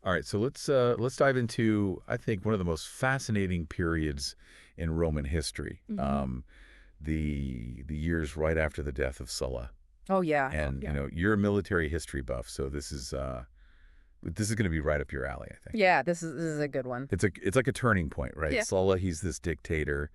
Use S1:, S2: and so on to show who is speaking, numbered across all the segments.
S1: All right, so let's dive into, I think, one of the most fascinating periods in Roman history.
S2: Hmm.
S1: The years right after the death of Sulla.
S2: Oh, yeah.
S1: And you're a military history buff, so this is going to be right up your alley, I think.
S2: Yeah, this is a good one.
S1: It's like a turning point, right?
S2: Yeah.
S1: Sulla, he's this dictator,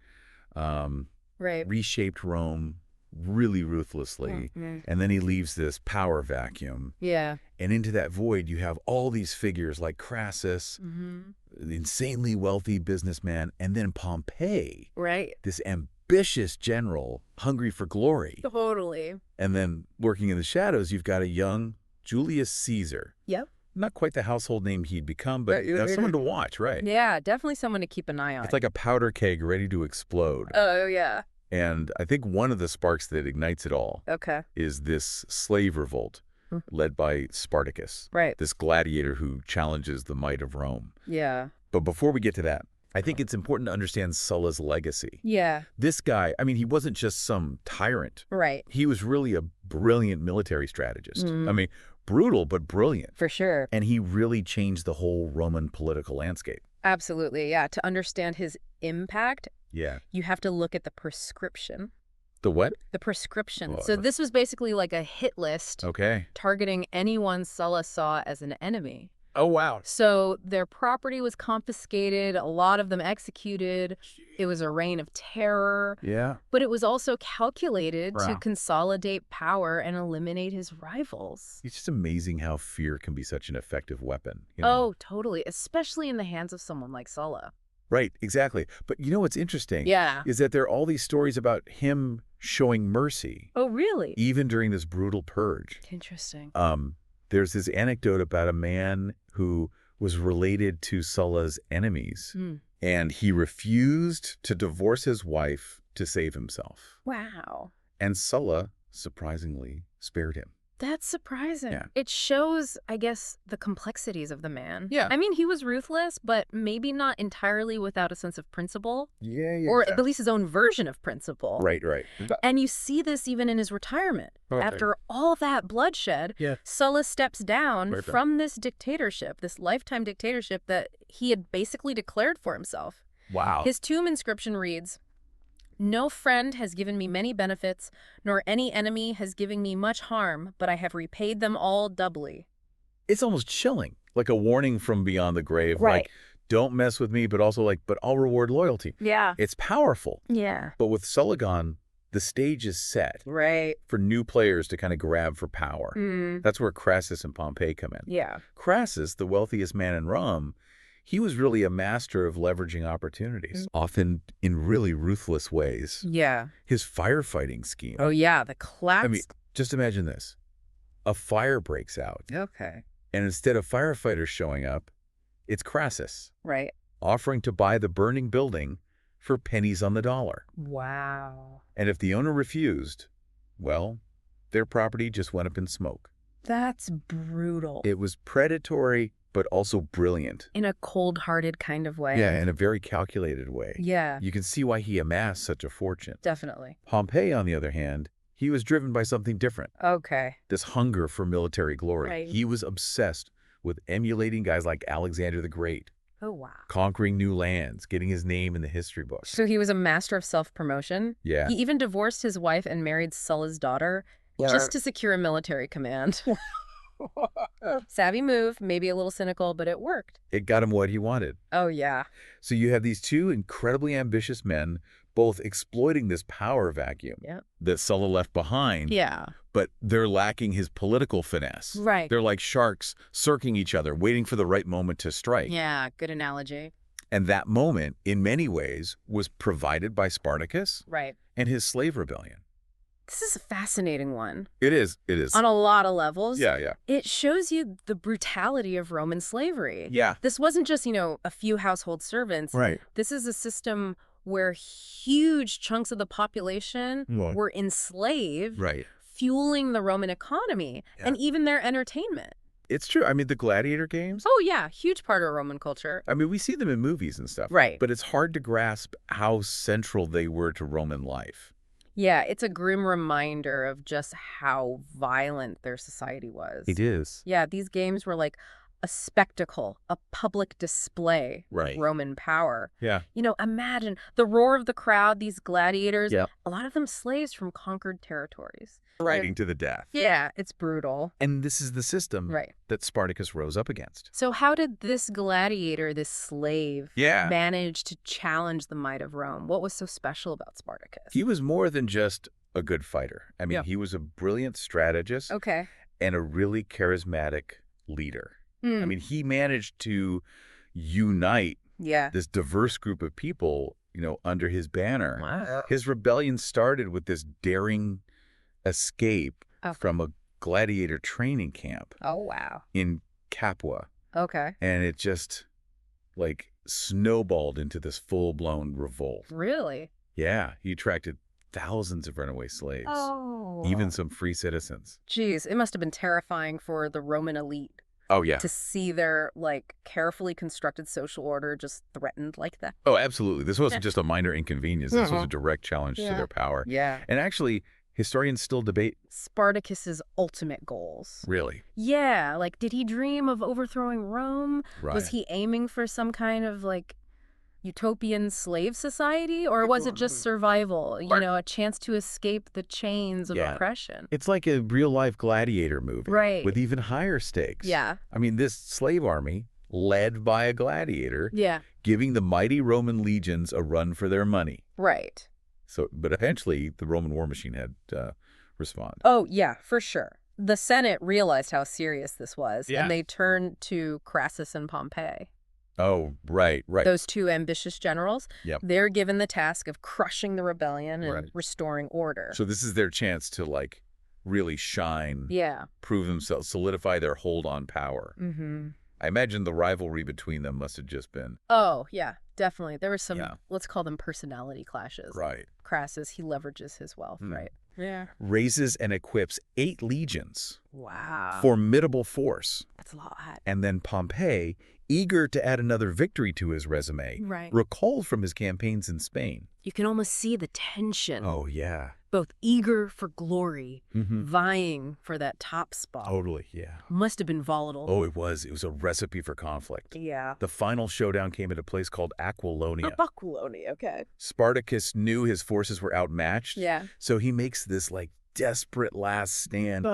S1: um,
S2: Right.
S1: reshaped Rome really ruthlessly,
S2: Mm-hmm.
S1: and then he leaves this power vacuum.
S2: Yeah.
S1: And into that void, you have all these figures like Crassus,
S2: Hmm.
S1: the insanely wealthy businessman, and then Pompey,
S2: Right.
S1: this ambitious general hungry for glory.
S2: Totally.
S1: And then working in the shadows, you've got a young Julius Caesar.
S2: Yep.
S1: Not quite the household name he'd become, but someone to watch, right?
S2: Yeah, definitely someone to keep an eye on.
S1: It's like a powder keg ready to explode.
S2: Oh, yeah.
S1: And I think one of the sparks that ignites it all
S2: Okay.
S1: is this slave revolt
S2: Mm.
S1: led by Spartacus,
S2: Right.
S1: this gladiator who challenges the might of Rome.
S2: Yeah.
S1: But before we get to that, I think it's important to understand Sulla's legacy.
S2: Yeah.
S1: This guy, I mean, he wasn't just some tyrant.
S2: Right.
S1: He was really a brilliant military strategist.
S2: Mm.
S1: I mean, brutal, but brilliant.
S2: For sure.
S1: And he really changed the whole Roman political landscape.
S2: Absolutely. Yeah. To understand his impact,
S1: Yeah.
S2: you have to look at the prescription.
S1: The what?
S2: The prescription.
S1: Oh,
S2: So this was basically like a hit list
S1: okay.
S2: targeting anyone Sulla saw as an enemy.
S1: Oh, wow.
S2: So their property was confiscated, a lot of them executed. It was a reign of terror,
S1: Yeah.
S2: but it was also calculated to
S1: Wow.
S2: consolidate power and eliminate his rivals.
S1: It's just amazing how fear can be such an effective weapon. You know?
S2: Oh, totally, especially in the hands of someone like Sulla.
S1: Right, exactly. But you know what's interesting?
S2: Yeah.
S1: Is that there are all these stories about him showing mercy,
S2: Oh, really?
S1: even during this brutal purge.
S2: Interesting.
S1: There's this anecdote about a man who was related to Sulla's enemies,
S2: Hmm.
S1: and he refused to divorce his wife to save himself.
S2: Wow.
S1: And Sulla, surprisingly, spared him.
S2: That's surprising.
S1: Yeah.
S2: It shows, I guess, the complexities of the man.
S1: Yeah.
S2: I mean, he was ruthless, but maybe not entirely without a sense of principle,
S1: Yeah, yeah.
S2: or at least his own version of principle.
S1: Right, right.
S2: And you see this even in his retirement.
S1: Okay.
S2: After all that bloodshed,
S1: Yeah.
S2: Sulla steps down
S1: Right.
S2: from this dictatorship, this lifetime dictatorship that he had basically declared for himself.
S1: Wow.
S2: His tomb inscription reads, "No friend has given me many benefits, nor any enemy has given me much harm, but I have repaid them all doubly."
S1: It's almost chilling, like a warning from beyond the grave.
S2: Right.
S1: Like, don't mess with me, but also like, but I'll reward loyalty.
S2: Yeah.
S1: It's powerful.
S2: Yeah.
S1: But with Sulla gone, the stage is set
S2: Right.
S1: for new players to kind of grab for power.
S2: Mm.
S1: That's where Crassus and Pompey come in.
S2: Yeah.
S1: Crassus, the wealthiest man in Rome, he was really a master of leveraging opportunities, often in really ruthless ways.
S2: Yeah.
S1: His firefighting scheme.
S2: Oh, yeah. The class.
S1: I mean, just imagine this. A fire breaks out,
S2: Okay.
S1: and instead of firefighters showing up, it's Crassus
S2: Right.
S1: offering to buy the burning building for pennies on the dollar.
S2: Wow.
S1: And if the owner refused, well, their property just went up in smoke.
S2: That's brutal.
S1: It was predatory, but also brilliant.
S2: In a cold-hearted kind of way.
S1: Yeah, in a very calculated way.
S2: Yeah,
S1: You can see why he amassed such a fortune.
S2: definitely.
S1: Pompey, on the other hand, he was driven by something different.
S2: Okay.
S1: This hunger for military glory.
S2: Right.
S1: He was obsessed with emulating guys like Alexander the Great,
S2: Oh, wow.
S1: conquering new lands, getting his name in the history books.
S2: So he was a master of self-promotion.
S1: Yeah.
S2: He even divorced his wife and married Sulla's daughter just to secure a military command. Savvy move, maybe a little cynical, but it worked.
S1: It got him what he wanted.
S2: Oh, yeah.
S1: So you have these two incredibly ambitious men, both exploiting this power vacuum
S2: Yep.
S1: that Sulla left behind,
S2: Yeah.
S1: but they're lacking his political finesse.
S2: Right.
S1: They're like sharks circling each other, waiting for the right moment to strike.
S2: Yeah, good analogy.
S1: And that moment, in many ways, was provided by Spartacus
S2: Right.
S1: and his slave rebellion.
S2: This is a fascinating one.
S1: It is. It is.
S2: On a lot of levels.
S1: Yeah, yeah.
S2: It shows you the brutality of Roman slavery.
S1: Yeah.
S2: This wasn't just, a few household servants.
S1: Right.
S2: This is a system where huge chunks of the population
S1: Right.
S2: were enslaved,
S1: Right.
S2: fueling the Roman economy and even their entertainment.
S1: It's true. I mean, the gladiator games,
S2: Oh, yeah, huge part of Roman culture.
S1: I mean, we see them in movies and stuff.
S2: Right.
S1: But it's hard to grasp how central they were to Roman life.
S2: Yeah, it's a grim reminder of just how violent their society was.
S1: It is.
S2: Yeah, these games were like a spectacle, a public display of
S1: Right.
S2: Roman power.
S1: Yeah.
S2: Imagine the roar of the crowd, these gladiators,
S1: Yep.
S2: a lot of them slaves from conquered territories.
S1: Fighting to the death.
S2: Yeah, it's brutal.
S1: And this is the system
S2: Right.
S1: that Spartacus rose up against.
S2: So how did this gladiator, this slave,
S1: Yeah.
S2: manage to challenge the might of Rome? What was so special about Spartacus?
S1: He was more than just a good fighter. I mean,
S2: Yeah.
S1: he was a brilliant strategist
S2: Okay.
S1: and a really charismatic leader. I mean, he managed to unite
S2: Yeah.
S1: this diverse group of people, under his banner.
S2: Wow.
S1: His rebellion started with this daring escape
S2: Okay.
S1: from a gladiator training camp
S2: Oh, wow.
S1: in Capua.
S2: Okay.
S1: And it just, snowballed into this full-blown revolt.
S2: Really?
S1: Yeah, he attracted thousands of runaway slaves,
S2: Oh.
S1: even some free citizens.
S2: Geez, it must have been terrifying for the Roman elite
S1: Oh, yeah.
S2: to see their, carefully constructed social order just threatened like that.
S1: Oh, absolutely. This wasn't just a minor inconvenience. This was a
S2: Mhm.
S1: direct challenge to
S2: Yeah.
S1: their power.
S2: Yeah.
S1: And actually, historians still debate,
S2: Spartacus's ultimate goals.
S1: really.
S2: Yeah, did he dream of overthrowing Rome?
S1: Right.
S2: Was he aiming for some kind of, utopian slave society? Or was it just survival? A chance to escape the chains of
S1: Yeah.
S2: oppression?
S1: It's like a real-life gladiator movie.
S2: Right.
S1: With even higher stakes.
S2: Yeah.
S1: I mean, this slave army, led by a gladiator,
S2: Yeah.
S1: giving the mighty Roman legions a run for their money.
S2: Right.
S1: But eventually, the Roman war machine had to respond.
S2: Oh, yeah, for sure. The Senate realized how serious this was,
S1: Yeah.
S2: and they turned to Crassus and Pompey.
S1: Oh, right.
S2: Those two ambitious generals,
S1: Yep.
S2: they're given the task of crushing the rebellion and
S1: Right.
S2: restoring order.
S1: So this is their chance to, really shine,
S2: Yeah.
S1: prove themselves, solidify their hold on power.
S2: Mm-hmm.
S1: I imagine the rivalry between them must have just been.
S2: Oh, yeah, definitely. There were some,
S1: Yeah.
S2: let's call them personality clashes.
S1: Right.
S2: Crassus, he leverages his wealth, right? Yeah.
S1: Raises and equips 8 legions.
S2: Wow.
S1: Formidable force.
S2: That's a lot.
S1: And then Pompey, eager to add another victory to his resume,
S2: Right.
S1: recalled from his campaigns in Spain.
S2: You can almost see the tension.
S1: Oh, yeah.
S2: Both eager for glory,
S1: Mm-hmm.
S2: vying for that top spot.
S1: Totally, yeah.
S2: Must have been volatile.
S1: Oh, it was. It was a recipe for conflict.
S2: Yeah.
S1: The final showdown came at a place called Aquilonia.
S2: Aquiloni, okay.
S1: Spartacus knew his forces were outmatched,
S2: Yeah.
S1: so he makes this desperate last stand.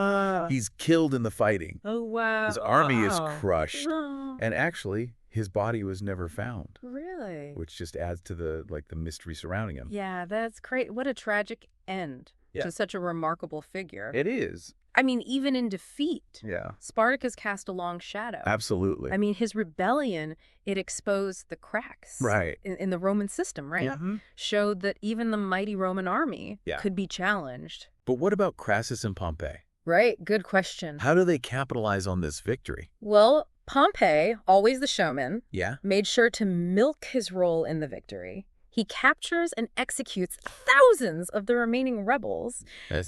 S1: He's killed in the fighting.
S2: Oh, wow.
S1: His army is crushed,
S2: Oh,
S1: and actually, his body was never found,
S2: really?
S1: which just adds to the mystery surrounding him.
S2: Yeah, that's great. What a tragic end
S1: Yeah.
S2: to such a remarkable figure.
S1: It is.
S2: I mean, even in defeat,
S1: Yeah.
S2: Spartacus cast a long shadow.
S1: Absolutely.
S2: I mean, his rebellion, it exposed the cracks
S1: Right.
S2: in the Roman system, right?
S1: Mhm.
S2: Showed that even the mighty Roman army
S1: Yeah.
S2: could be challenged.
S1: But what about Crassus and Pompey?
S2: Right? Good question.
S1: How do they capitalize on this victory?
S2: Well, Pompey, always the showman,
S1: Yeah.
S2: made sure to milk his role in the victory. He captures and executes thousands of the remaining rebels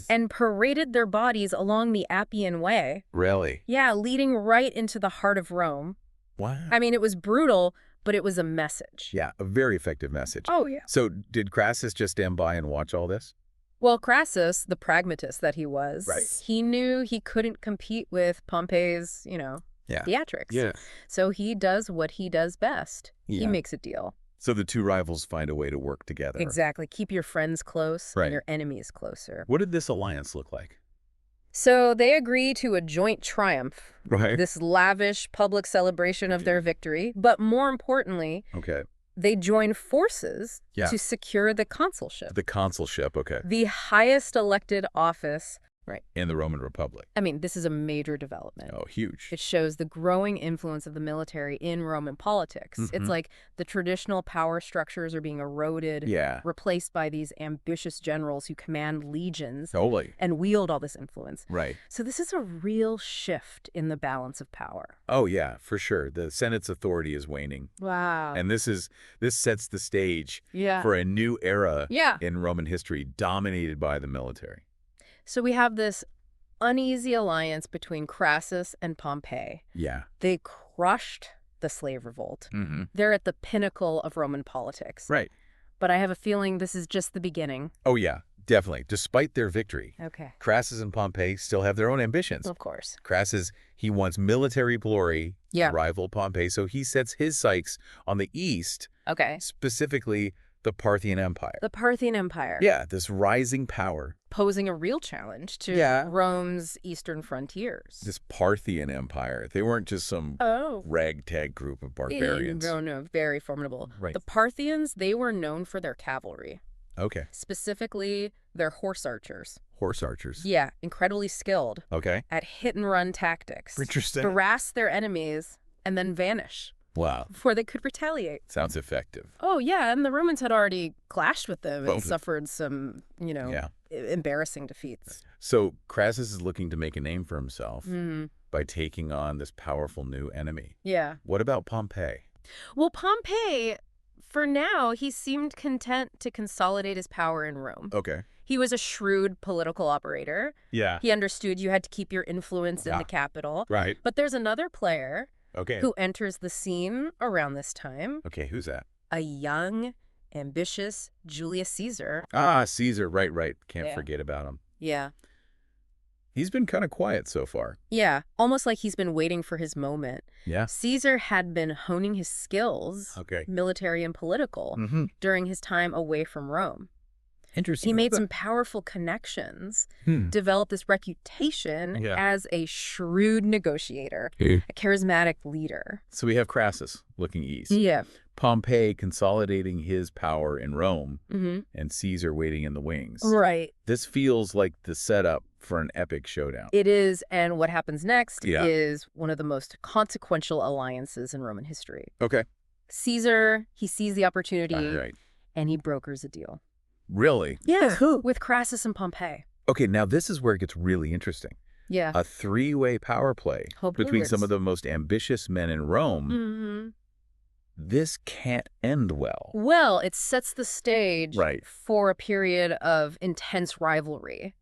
S2: and paraded their bodies along the Appian Way.
S1: Really?
S2: Yeah, leading right into the heart of Rome.
S1: Wow.
S2: I mean, it was brutal, but it was a message.
S1: Yeah, a very effective message.
S2: Oh, yeah.
S1: So did Crassus just stand by and watch all this?
S2: Well, Crassus, the pragmatist that he was,
S1: Right.
S2: he knew he couldn't compete with Pompey's, theatrics.
S1: Yeah.
S2: So he does what he does best. He
S1: Yeah.
S2: makes a deal.
S1: So the two rivals find a way to work together.
S2: Exactly. Keep your friends close
S1: Right.
S2: and your enemies closer.
S1: What did this alliance look like?
S2: So they agree to a joint triumph,
S1: Right.
S2: this lavish public celebration of their victory. But more importantly,
S1: Okay.
S2: they join forces
S1: Yeah.
S2: to secure the consulship,
S1: The consulship, okay.
S2: the highest elected office. Right.
S1: In the Roman Republic.
S2: I mean, this is a major development.
S1: Oh, huge.
S2: It shows the growing influence of the military in Roman politics.
S1: Mhm.
S2: It's like the traditional power structures are being eroded,
S1: Yeah.
S2: replaced by these ambitious generals who command legions
S1: Totally.
S2: and wield all this influence.
S1: Right.
S2: So this is a real shift in the balance of power.
S1: Oh, yeah, for sure. The Senate's authority is waning.
S2: Wow.
S1: And this sets the stage
S2: Yeah.
S1: for a new era
S2: Yeah.
S1: in Roman history dominated by the military.
S2: So we have this uneasy alliance between Crassus and Pompey.
S1: Yeah.
S2: They crushed the slave revolt.
S1: Mm-hmm.
S2: They're at the pinnacle of Roman politics.
S1: Right.
S2: But I have a feeling this is just the beginning.
S1: Oh, yeah. Definitely. Despite their victory,
S2: Okay.
S1: Crassus and Pompey still have their own ambitions.
S2: Of course.
S1: Crassus, he wants military glory,
S2: Yeah.
S1: rival Pompey, so he sets his sights on the east,
S2: Okay.
S1: specifically the Parthian Empire.
S2: The Parthian Empire.
S1: Yeah, this rising power.
S2: Posing a real challenge to Rome's eastern frontiers.
S1: This Parthian Empire. They weren't just some ragtag group of barbarians.
S2: No, very formidable.
S1: Right.
S2: The Parthians, they were known for their cavalry.
S1: Okay.
S2: Specifically, their horse archers.
S1: Horse archers.
S2: Yeah, incredibly skilled
S1: Okay.
S2: at hit-and-run tactics.
S1: Interesting.
S2: Harass their enemies and then vanish
S1: Wow.
S2: before they could retaliate.
S1: Sounds effective.
S2: Oh, yeah, and the Romans had already clashed with them and
S1: Oh.
S2: suffered some, embarrassing defeats.
S1: So Crassus is looking to make a name for himself
S2: Mm.
S1: by taking on this powerful new enemy.
S2: Yeah.
S1: What about Pompey?
S2: Well, Pompey, for now, he seemed content to consolidate his power in Rome.
S1: Okay.
S2: He was a shrewd political operator.
S1: Yeah.
S2: He understood you had to keep your influence in the capital.
S1: Right.
S2: But there's another player
S1: Okay.
S2: who enters the scene around this time.
S1: Okay, who's that?
S2: A young, ambitious Julius Caesar.
S1: Ah, Caesar. Right. Can't
S2: Yeah.
S1: forget about him.
S2: Yeah.
S1: He's been kind of quiet so far.
S2: Yeah, almost like he's been waiting for his moment.
S1: Yeah.
S2: Caesar had been honing his skills,
S1: Okay.
S2: military and political,
S1: Mm-hmm.
S2: during his time away from Rome.
S1: Interesting.
S2: He made some powerful connections,
S1: Hmm.
S2: developed this reputation
S1: Yeah.
S2: as a shrewd negotiator,
S1: Hey.
S2: a charismatic leader.
S1: So we have Crassus looking east.
S2: Yeah.
S1: Pompey consolidating his power in Rome,
S2: Mm-hmm.
S1: and Caesar waiting in the wings.
S2: Right.
S1: This feels like the setup for an epic showdown.
S2: It is, and what happens next
S1: Yeah.
S2: is one of the most consequential alliances in Roman history.
S1: Okay.
S2: Caesar, he sees the opportunity,
S1: All right.
S2: and he brokers a deal.
S1: Really?
S2: Yeah, with Crassus and Pompey.
S1: Okay, now this is where it gets really interesting.
S2: Yeah.
S1: A three-way power play
S2: Hope it
S1: between some
S2: works.
S1: of the most ambitious men in Rome.
S2: Mm-hmm.
S1: This can't end well.
S2: Well, it sets the stage
S1: Right.
S2: for a period of intense rivalry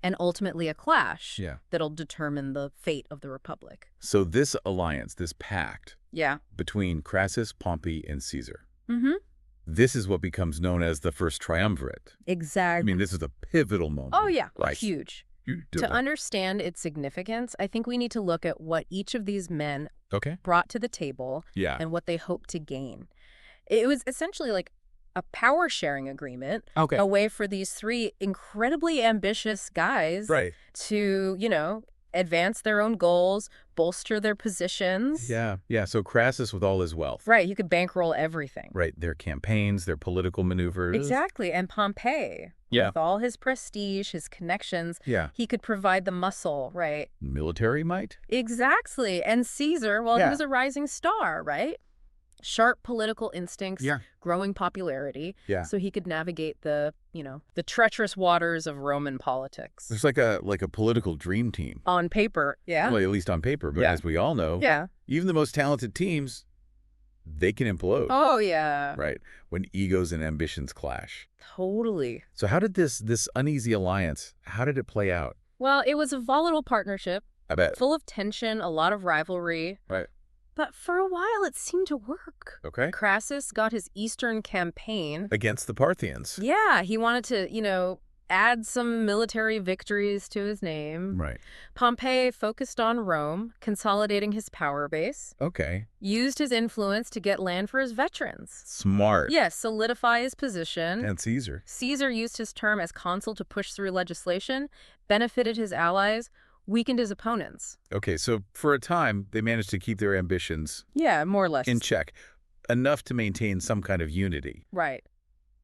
S2: and ultimately a clash
S1: Yeah.
S2: that'll determine the fate of the Republic.
S1: So this alliance, this pact
S2: Yeah.
S1: between Crassus, Pompey, and Caesar,
S2: Mm-hmm.
S1: this is what becomes known as the First Triumvirate. I
S2: Exactly.
S1: mean, this is a pivotal moment.
S2: Oh, yeah.
S1: Right.
S2: Huge.
S1: You
S2: To
S1: do it.
S2: understand its significance, I think we need to look at what each of these men
S1: Okay.
S2: brought to the table
S1: Yeah.
S2: and what they hoped to gain. It was essentially like a power-sharing agreement,
S1: Okay.
S2: a way for these three incredibly ambitious guys
S1: Right.
S2: to, advance their own goals, bolster their positions.
S1: Yeah. Yeah. So Crassus with all his wealth.
S2: Right, you could bankroll everything.
S1: Right. Their campaigns, their political maneuvers.
S2: Exactly, and Pompey,
S1: Yeah.
S2: with all his prestige, his connections,
S1: Yeah.
S2: he could provide the muscle, right?
S1: Military might?
S2: Exactly, and Caesar, well, he
S1: Yeah.
S2: was a rising star, right? Sharp political instincts,
S1: Yeah.
S2: growing popularity,
S1: Yeah.
S2: so he could navigate the treacherous waters of Roman politics.
S1: There's like a political dream team.
S2: On paper, yeah.
S1: Well, at least on paper, but
S2: Yeah.
S1: as we all know,
S2: Yeah.
S1: even the most talented teams, they can implode.
S2: Oh, yeah.
S1: Right. When egos and ambitions clash.
S2: Totally.
S1: So how did this uneasy alliance, how did it play out?
S2: Well, it was a volatile partnership,
S1: I bet.
S2: full of tension, a lot of rivalry.
S1: Right.
S2: But for a while, it seemed to work.
S1: Okay.
S2: Crassus got his eastern campaign.
S1: Against the Parthians.
S2: Yeah, he wanted to, add some military victories to his name.
S1: Right.
S2: Pompey focused on Rome, consolidating his power base,
S1: Okay.
S2: used his influence to get land for his veterans.
S1: Smart.
S2: Yes, solidify his position.
S1: And Caesar.
S2: Caesar used his term as consul to push through legislation, benefited his allies, weakened his opponents.
S1: Okay, so for a time, they managed to keep their ambitions
S2: Yeah, more or less.
S1: in check, enough to maintain some kind of unity.
S2: Right.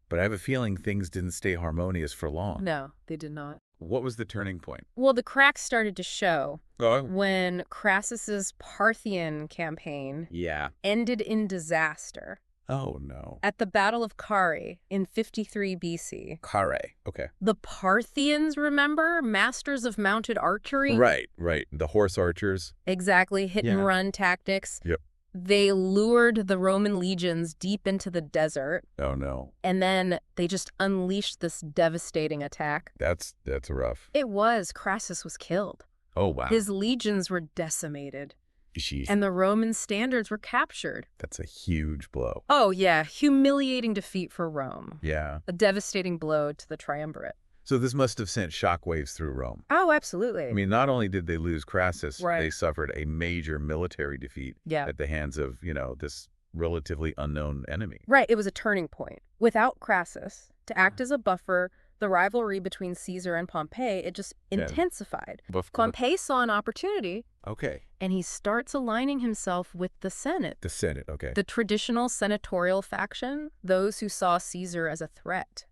S1: But I have a feeling things didn't stay harmonious for long.
S2: No, they did not.
S1: What was the turning point?
S2: Well, the cracks started to show
S1: Oh,
S2: when Crassus's Parthian campaign
S1: yeah.
S2: ended in disaster.
S1: Oh, no.
S2: At the Battle of Carrhae in 53 BC.
S1: Carrhae. Okay.
S2: The Parthians, remember? Masters of mounted archery?
S1: Right. The horse archers.
S2: Exactly. Hit and
S1: Yeah.
S2: run tactics.
S1: Yep.
S2: They lured the Roman legions deep into the desert,
S1: Oh, no.
S2: and then they just unleashed this devastating attack.
S1: That's rough.
S2: It was. Crassus was killed.
S1: Oh, wow.
S2: His legions were decimated,
S1: Sheesh.
S2: and the Roman standards were captured.
S1: That's a huge blow.
S2: Oh, yeah. Humiliating defeat for Rome.
S1: Yeah.
S2: A devastating blow to the Triumvirate.
S1: So this must have sent shockwaves through Rome.
S2: Oh, absolutely.
S1: I mean, not only did they lose Crassus,
S2: Right.
S1: they suffered a major military defeat at the hands of, this relatively unknown enemy.
S2: Right, it was a turning point. Without Crassus, to act as a buffer, the rivalry between Caesar and Pompey, it just intensified. Pompey saw an opportunity.
S1: Okay.
S2: And he starts aligning himself with the Senate.
S1: The Senate, okay.
S2: The traditional senatorial faction, those who saw Caesar as a threat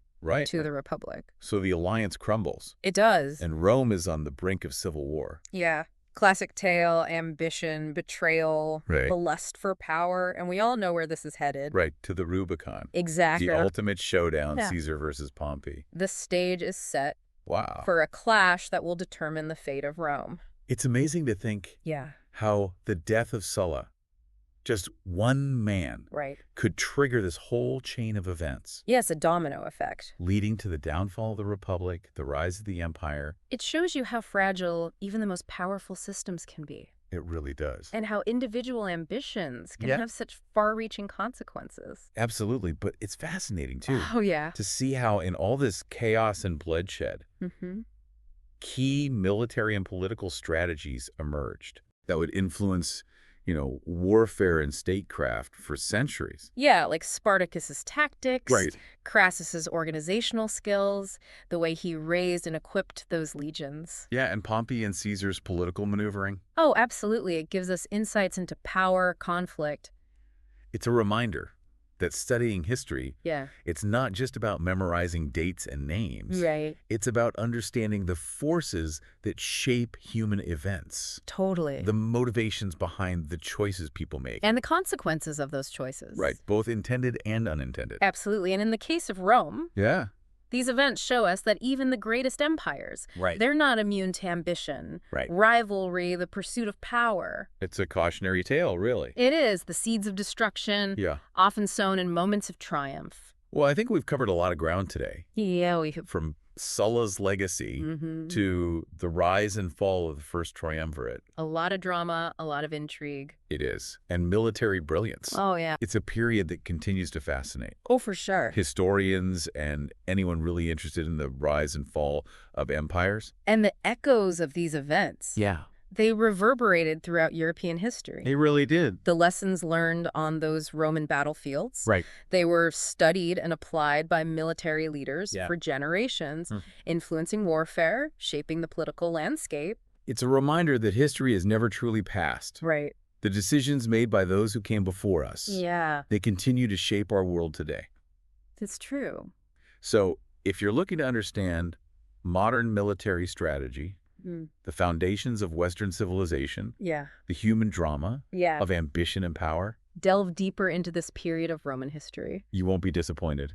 S2: to the Republic.
S1: So the alliance crumbles.
S2: It does.
S1: And Rome is on the brink of civil war.
S2: Yeah. Classic tale, ambition, betrayal, the lust for power, and we all know where this is headed.
S1: Right, to the Rubicon.
S2: Exactly.
S1: The ultimate showdown, Caesar versus Pompey.
S2: The stage is set
S1: Wow.
S2: for a clash that will determine the fate of Rome.
S1: It's amazing to think how the death of Sulla, just one man, could trigger this whole chain of events.
S2: Yes, a domino effect.
S1: Leading to the downfall of the Republic, the rise of the Empire.
S2: It shows you how fragile even the most powerful systems can be.
S1: It really does.
S2: And how individual ambitions can have such far-reaching consequences.
S1: Absolutely, but it's fascinating, too.
S2: Oh, yeah.
S1: To see how in all this chaos and bloodshed, key military and political strategies emerged that would influence warfare and statecraft for centuries.
S2: Yeah, like Spartacus's tactics,
S1: Right.
S2: Crassus's organizational skills, the way he raised and equipped those legions.
S1: Yeah, and Pompey and Caesar's political maneuvering.
S2: Oh, absolutely. It gives us insights into power, conflict.
S1: It's a reminder that studying history,
S2: Yeah.
S1: it's not just about memorizing dates and names.
S2: Right.
S1: It's about understanding the forces that shape human events.
S2: Totally.
S1: The motivations behind the choices people make.
S2: And the consequences of those choices.
S1: Right, both intended and unintended.
S2: Absolutely. And in the case of Rome,
S1: Yeah.
S2: these events show us that even the greatest empires, they're not immune to ambition, rivalry, the pursuit of power.
S1: It's a cautionary tale, really.
S2: It is. The seeds of destruction, often sown in moments of triumph.
S1: Well, I think we've covered a lot of ground today.
S2: Yeah, we have.
S1: From Sulla's legacy to the rise and fall of the First Triumvirate.
S2: A lot of drama, a lot of intrigue.
S1: It is. And military brilliance.
S2: Oh, yeah.
S1: It's a period that continues to fascinate
S2: Oh, for sure.
S1: historians and anyone really interested in the rise and fall of empires.
S2: And the echoes of these events.
S1: Yeah.
S2: They reverberated throughout European history.
S1: They really did.
S2: The lessons learned on those Roman battlefields,
S1: Right.
S2: they were studied and applied by military leaders for generations, influencing warfare, shaping the political landscape.
S1: It's a reminder that history is never truly past.
S2: Right.
S1: The decisions made by those who came before us,
S2: Yeah,
S1: they continue to shape our world today.
S2: it's true.
S1: So if you're looking to understand modern military strategy, the foundations of Western civilization,
S2: Yeah.
S1: the human drama
S2: Yeah.
S1: of ambition and power,
S2: Delve deeper into this period of Roman history.
S1: you won't be disappointed.